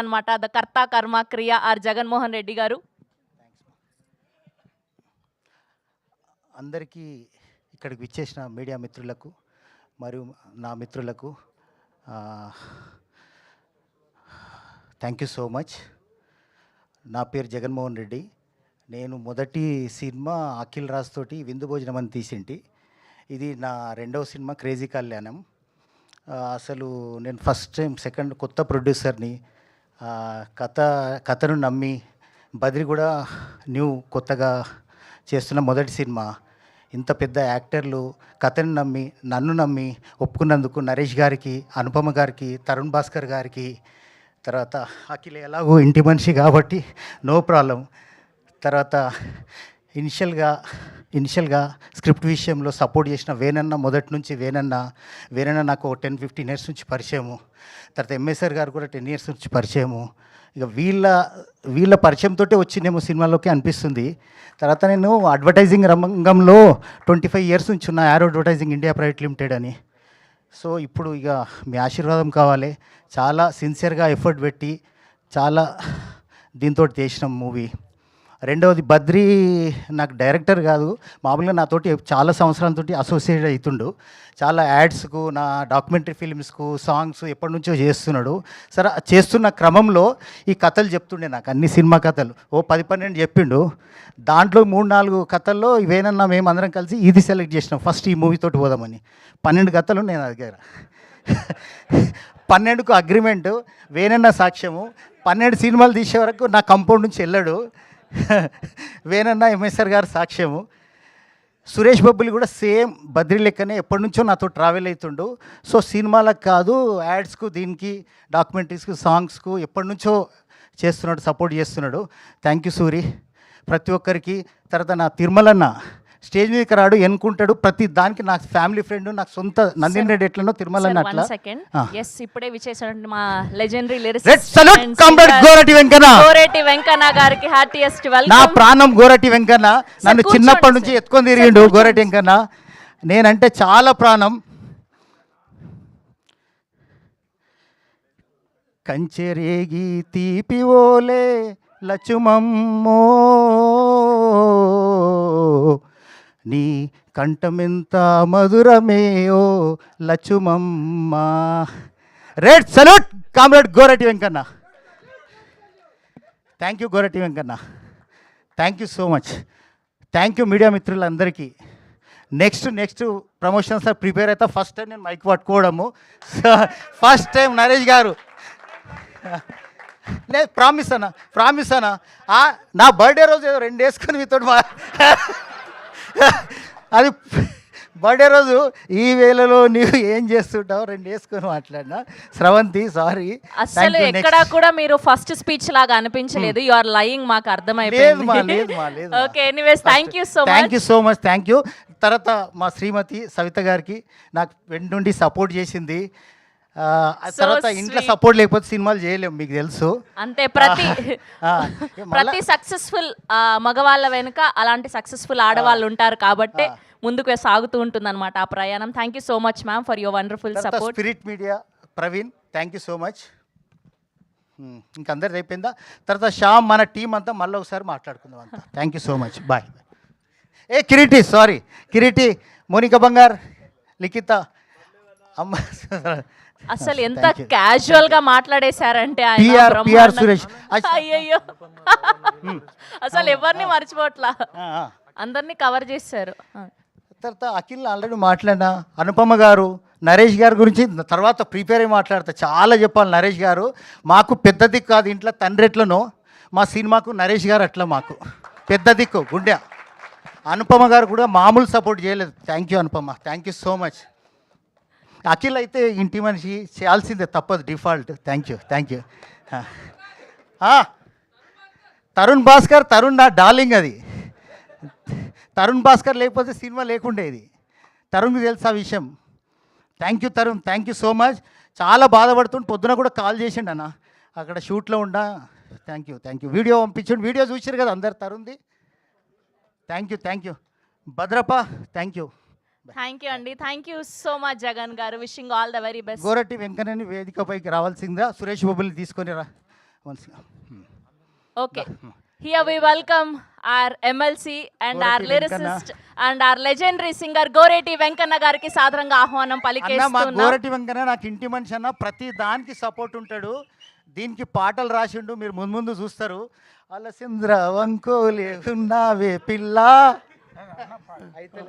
అనమాట. ద కర్త కర్మ క్రియ ఆర్ జగన్మోహన్ రెడ్డి గారు. అందరికీ ఇక్కడికి విచ్చేసిన మీడియా మిత్రులకు మరియు నా మిత్రులకు థ్యాంక్ యూ సో మచ్. నా పేరు జగన్మోహన్ రెడ్డి. నేను మొదటి సినిమా అఖిల్ రాజ్ తోటి విందు భోజనం అని తీసింటి. ఇది నా రెండవ సినిమా క్రేజీ కళ్యాణం. అసలు నేను ఫస్ట్ టైం కొత్త ప్రొడ్యూసర్ని. కథను నమ్మి బద్రి కూడా కొత్తగా చేస్తున్న మొదటి సినిమా. ఇంత పెద్ద యాక్టర్లు కథను నమ్మి నన్ను నమ్మి ఒప్పుకున్నందుకు నరేష్ గారికి, అనుపమ గారికి, తరుణ్ భాస్కర్ గారికి, తర్వాత అఖిల్ ఎలాగో ఇంటి మనిషి కాబట్టి నో ప్రాబ్లం. తర్వాత ఇనిషియల్గా స్క్రిప్ట్ విషయంలో సపోర్ట్ చేసిన వేణన్న, మొదటి నుంచి వేణన్న నాకు 10-15 ఇయర్స్ నుంచి పరిచయము. తర్వాత ఎంఎస్ఆర్ గారు కూడా 10 ఇయర్స్ నుంచి పరిచయము. ఇక వీళ్ళ పరిచయంతో వచ్చినేమో సినిమాలోకి అనిపిస్తుంది. తర్వాత నేను అడ్వర్టైజింగ్ రంగంలో 25 ఇయర్స్ నుంచి ఉన్న arrow advertising India private limited అని. సో ఇప్పుడు ఇక మీ ఆశీర్వాదం కావాలి. చాలా సిన్సియర్గా ఎఫర్ట్ పెట్టి చాలా దీంతో చేసిన మూవీ. రెండవది బద్రి నాకు డైరెక్టర్ కాదు, మామూలుగా నాతోటి చాలా సంవత్సరాలతో అసోసియేట్ అవుతుండు. చాలా యాడ్స్కు, నా డాక్యుమెంటరీ ఫిల్మ్స్కు, సాంగ్స్ ఎప్పటి నుంచో చేస్తున్నాడు. సరే చేస్తున్న క్రమంలో ఈ కథలు చెప్తుండే నాకు, అన్ని సినిమా కథలు 10-12 చెప్పిండు. దాంట్లో 3-4 కథల్లో ఇవేనన్నా మేము అందరం కలిసి ఇది సెలెక్ట్ చేసినాం ఫస్ట్ ఈ మూవీతోటి పోదామని. 12 కథలు నేను దగ్గర 12కు అగ్రిమెంటు, వేనన్న సాక్ష్యము. 12 సినిమాలు తీసే వరకు నా కంపౌండ్ నుంచి వెళ్ళాడు. వేనన్న, ఎంఎస్ఆర్ గారు సాక్ష్యము. సురేష్ బబ్బులు కూడా సేమ్ బద్రి లెక్కనే ఎప్పటి నుంచో నాతో ట్రావెల్ అవుతుండు. సో సినిమాలకు కాదు, యాడ్స్కు, దీనికి డాక్యుమెంటరీస్కు, సాంగ్స్కు ఎప్పటి నుంచో చేస్తున్నాడు, సపోర్ట్ చేస్తున్నాడు. థ్యాంక్ యూ సూరి ప్రతి ఒక్కరికి. తర్వాత నా తిరుమలన్న స్టేజ్ మీదకి రాడు, ఎన్నుకుంటాడు ప్రతి దానికి. నాకు ఫ్యామిలీ ఫ్రెండ్, నాకు సొంత నందిని రెడ్డి ఎట్లనో తిరుమలన్న అట్లా. ఇప్పుడే విచ్చేసాడు మా లెజెండరీ గోరటి వెంకన్న గారికి హార్టియెస్ట్ వెల్కమ్. నా ప్రాణం గోరటి వెంకన్న. నన్ను చిన్నప్పటి నుంచి ఎత్తుకొని తిరిగిండు గోరటి వెంకన్న. నేనంటే చాలా ప్రాణం. కంచెరేగి తీపి ఓలే లచుమమ్మో, నీ కంఠమెంత మధురమేయో Lachumamma. Red salute comrade Gorati Venkanna. Thank you Gorati Venkanna, thank you so much. Thank you media మిత్రులందరికీ. నెక్స్ట్ ప్రమోషన్స్ ప్రిపేర్ అవుతా. ఫస్ట్ టైం నేను మైక్ పట్టుకోవడము, ఫస్ట్ టైం నరేష్ గారు. లేదు ప్రామిస్ అన్న నా బర్త్డే రోజు ఏదో 2 వేసుకొని మీతో అది బర్త్డే రోజు ఈ వేళలో నీవు ఏం చేస్తుంటావు 2 వేసుకొని మాట్లాడినా. స్రవంతి సారీ, అసలు ఎక్కడా కూడా మీరు ఫస్ట్ స్పీచ్ లాగా అనిపించలేదు. యు ఆర్ లయింగ్, మాకు అర్థమైపోయింది. Okay, anyways thank you so much. Thank you. తర్వాత మా శ్రీమతి సవిత గారికి నాకు వెంట నుండి సపోర్ట్ చేసింది. తర్వాత ఇంట్లో సపోర్ట్ లేకపోతే సినిమాలు చేయలేము, మీకు తెలుసు. అంతే, ప్రతి సక్సెస్ఫుల్ మగవాళ్ళ వెనుక అలాంటి సక్సెస్ఫుల్ ఆడవాళ్ళు ఉంటారు కాబట్టి ముందుకు సాగుతూ ఉంటుంది అనమాట ఆ ప్రయాణం. Thank you so much ma'am for your wonderful support. Spirit media Praveen, thank you so much. ఇంకందరిది అయిపోయిందా? తర్వాత శ్యామ్, మన టీం అంతా మళ్ళీ ఒకసారి మాట్లాడుకుందాం అంతా. Thank you so much, bye. Kireeti, Monica Bangar, Likhitha, అమ్మ. అసలు ఎంత క్యాజువల్ గా మాట్లాడేశారంటే సురేష్. అయ్యయ్యో, అసలు ఎవరిని మర్చిపోట్లా, అందరినీ కవర్ చేశారు. తర్వాత అఖిల్ ఆల్రెడీ మాట్లాడినా. అనుపమ గారు, నరేష్ గారి గురించి తర్వాత ప్రిపేర్ అయ్యి మాట్లాడతా. చాలా చెప్పాలి. నరేష్ గారు మాకు పెద్ద దిక్కు కాదు ఇంట్లో, తండ్రి ఎట్లనో మా సినిమాకు నరేష్ గారు అట్లా మాకు పెద్ద దిక్కు గుండె. అనుపమ గారు కూడా మామూలు సపోర్ట్ చేయలేదు. Thank you Anupama, thank you so much. Akhil అయితే ఇంటి మనిషి, చేయాల్సిందే, తప్పదు, default. Thank you. Tarun Bhaskar, Tarun నా డార్లింగ్. అది తరుణ్ భాస్కర్ లేకపోతే సినిమా లేకుండేది. తరుణ్కి తెలుసు ఆ విషయం. Thank you Tarun, thank you so much. చాలా బాధపడుతుంటే పొద్దున కూడా కాల్ చేసిండు అన్న, అక్కడ షూట్లో ఉండా. Thank you. వీడియో పంపించండి, వీడియో చూసారు కదా అందరు తరుణ్ది. Thank you. Bhadrappa, thank you అండి. Thank you so much Jagan గారు. Wishing all the very best. Gorati వెంకన్నని వేదికపైకి రావాల్సిందా? సురేష్ బాబుని తీసుకొని once. Okay. Here we welcome our MLC and our Goreti lyricist and our legendary singer Goreti Venkana gariki సాదరంగా ఆహ్వానం అన్న మా పలికేస్తున్నాం. గోరటి వెంకన్న నాకు ఇంటి మనిషి అన్న, ప్రతి దానికి సపోర్ట్ ఉంటాడు. దీనికి పాటలు రాసిండు, మీరు ముందు ముందు చూస్తారు. అలసింద్ర వంకోలే ఉన్నావే పిల్ల అయితే